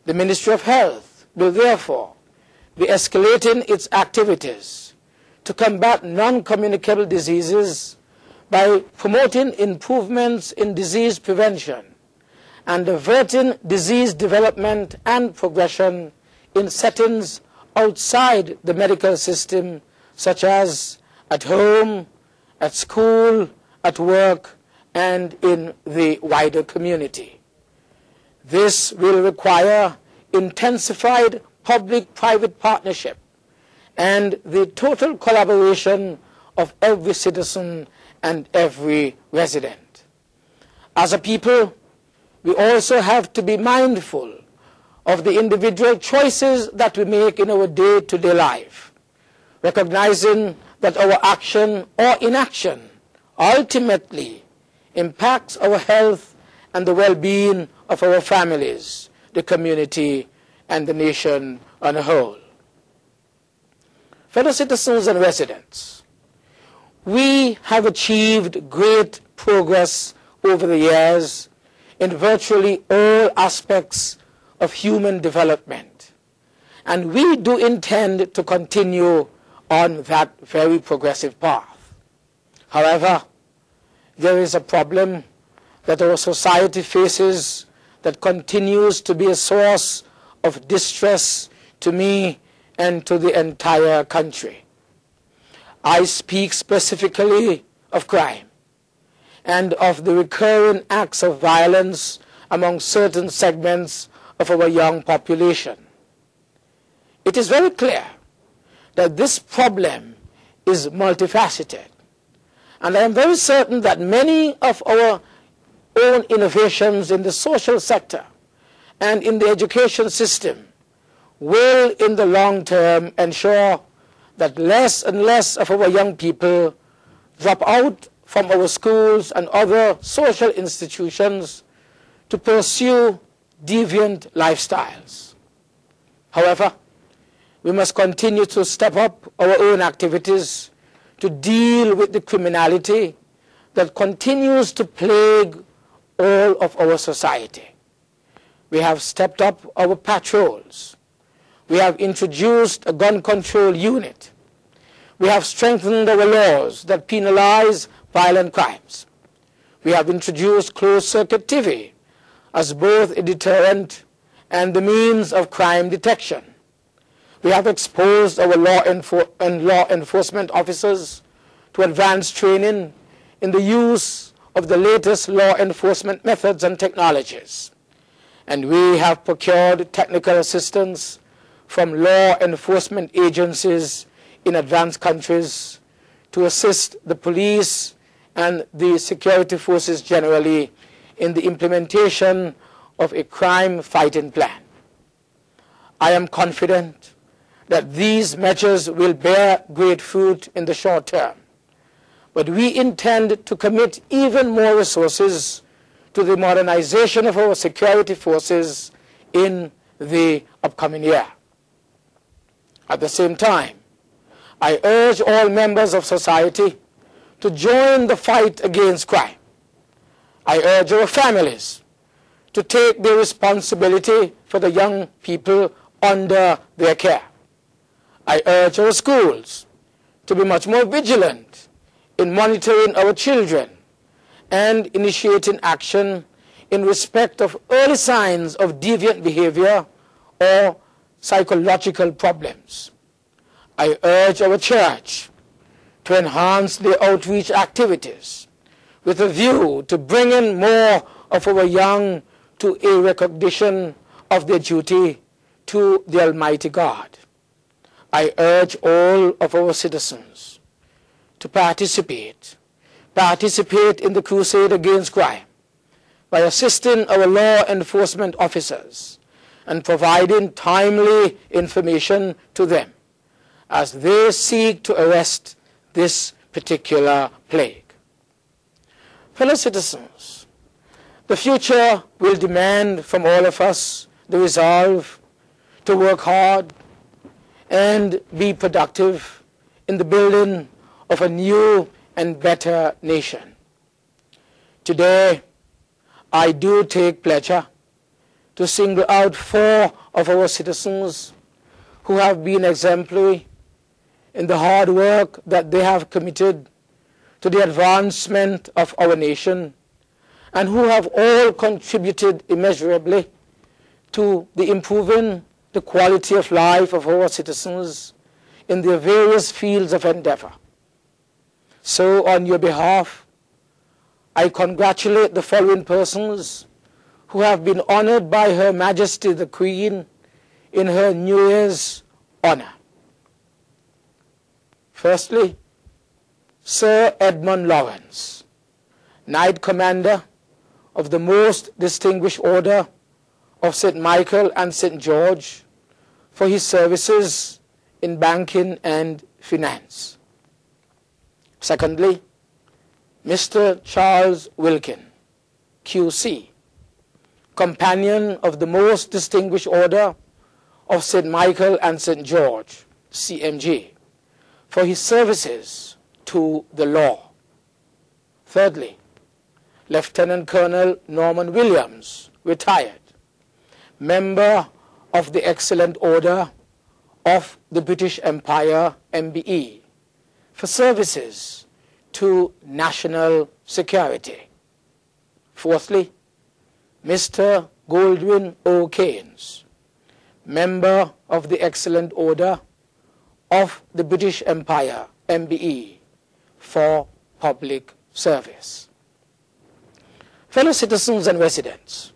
The Ministry of Health will therefore be escalating its activities to combat non-communicable diseases by promoting improvements in disease prevention and averting disease development and progression in settings outside the medical system, such as at home, at school, at work, and in the wider community. This will require intensified public-private partnership and the total collaboration of every citizen and every resident. As a people, we also have to be mindful of the individual choices that we make in our day-to-day life, recognizing that our action or inaction ultimately impacts our health and the well-being of our families, the community, and the nation on a whole. Fellow citizens and residents, we have achieved great progress over the years in virtually all aspects of human development, and we do intend to continue on that very progressive path. However, there is a problem that our society faces that continues to be a source of distress to me and to the entire country. I speak specifically of crime and of the recurring acts of violence among certain segments of our young population. It is very clear that this problem is multifaceted, and I am very certain that many of our own innovations in the social sector and in the education system will, in the long term, ensure that less and less of our young people drop out from our schools and other social institutions to pursue deviant lifestyles. However, we must continue to step up our own activities to deal with the criminality that continues to plague all of our society. We have stepped up our patrols. We have introduced a gun control unit. We have strengthened our laws that penalize violent crimes. We have introduced closed-circuit TV as both a deterrent and the means of crime detection. We have exposed our law enforcement officers to advanced training in the use of the latest law enforcement methods and technologies. And we have procured technical assistance from law enforcement agencies in advanced countries to assist the police and the security forces generally in the implementation of a crime-fighting plan. I am confident that these measures will bear great fruit in the short term, but we intend to commit even more resources to the modernization of our security forces in the upcoming year. At the same time, I urge all members of society to join the fight against crime. I urge our families to take their responsibility for the young people under their care. I urge our schools to be much more vigilant in monitoring our children and initiating action in respect of early signs of deviant behavior or psychological problems. I urge our church to enhance their outreach activities with a view to bringing more of our young to a recognition of their duty to the Almighty God. I urge all of our citizens to participate in the crusade against crime by assisting our law enforcement officers and providing timely information to them as they seek to arrest this particular plague. Fellow citizens, the future will demand from all of us the resolve to work hard and be productive in the building of a new and better nation. Today, I do take pleasure to single out 4 of our citizens who have been exemplary in the hard work that they have committed to the advancement of our nation, and who have all contributed immeasurably to the improving the quality of life of our citizens in their various fields of endeavor. So on your behalf, I congratulate the following persons who have been honored by Her Majesty the Queen in her New Year's honor. Firstly, Sir Edmund Lawrence, Knight Commander of the Most Distinguished Order of St. Michael and St. George, for his services in banking and finance. Secondly, Mr. Charles Wilkin, QC, Companion of the Most Distinguished Order of St. Michael and St. George, CMG, for his services to the law. Thirdly, Lieutenant Colonel Norman Williams, retired, member of the Excellent Order of the British Empire, MBE, for services to national security. Fourthly, Mr. Goldwyn O. Keynes, member of the Excellent Order of the British Empire, MBE, for public service. Fellow citizens and residents,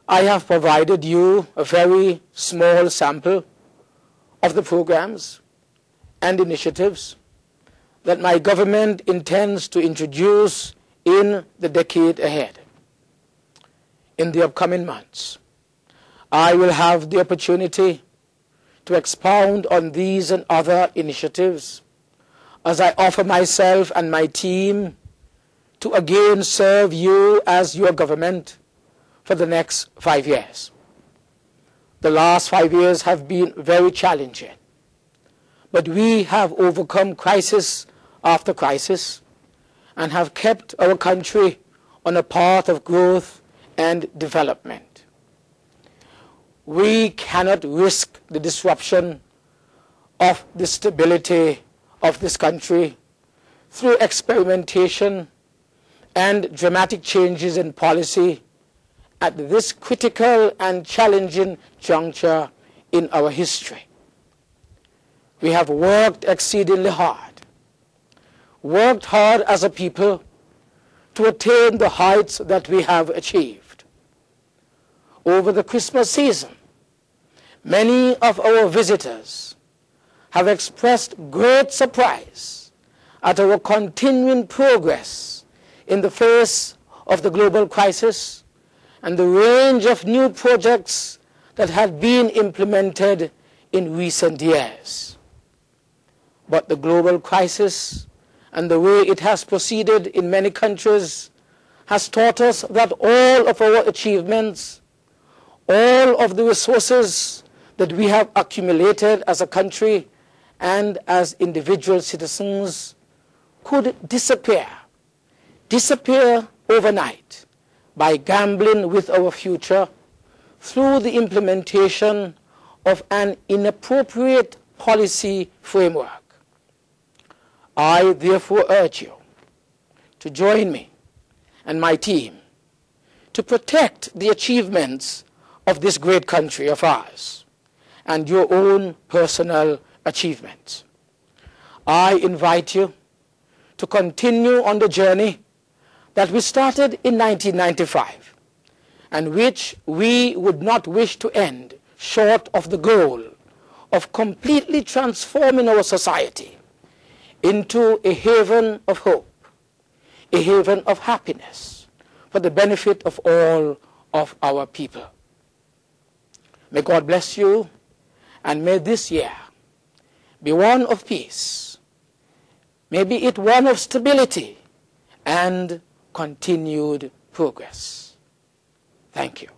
I have provided you a very small sample of the programs and initiatives that my government intends to introduce in the decade ahead. In the upcoming months, I will have the opportunity to expound on these and other initiatives as I offer myself and my team to again serve you as your government for the next 5 years. The last 5 years have been very challenging, but we have overcome crisis after crisis and have kept our country on a path of growth and development. We cannot risk the disruption of the stability of this country through experimentation and dramatic changes in policy at this critical and challenging juncture in our history. We have worked exceedingly hard as a people to attain the heights that we have achieved. Over the Christmas season, many of our visitors have expressed great surprise at our continuing progress in the face of the global crisis and the range of new projects that had been implemented in recent years. But the global crisis and the way it has proceeded in many countries has taught us that all of our achievements, all of the resources that we have accumulated as a country and as individual citizens could disappear overnight by gambling with our future through the implementation of an inappropriate policy framework. I therefore urge you to join me and my team to protect the achievements of this great country of ours and your own personal achievements. I invite you to continue on the journey that we started in 1995 and which we would not wish to end short of the goal of completely transforming our society into a haven of hope, a haven of happiness for the benefit of all of our people. May God bless you, and may this year be one of peace, may be it one of stability and continued progress. Thank you.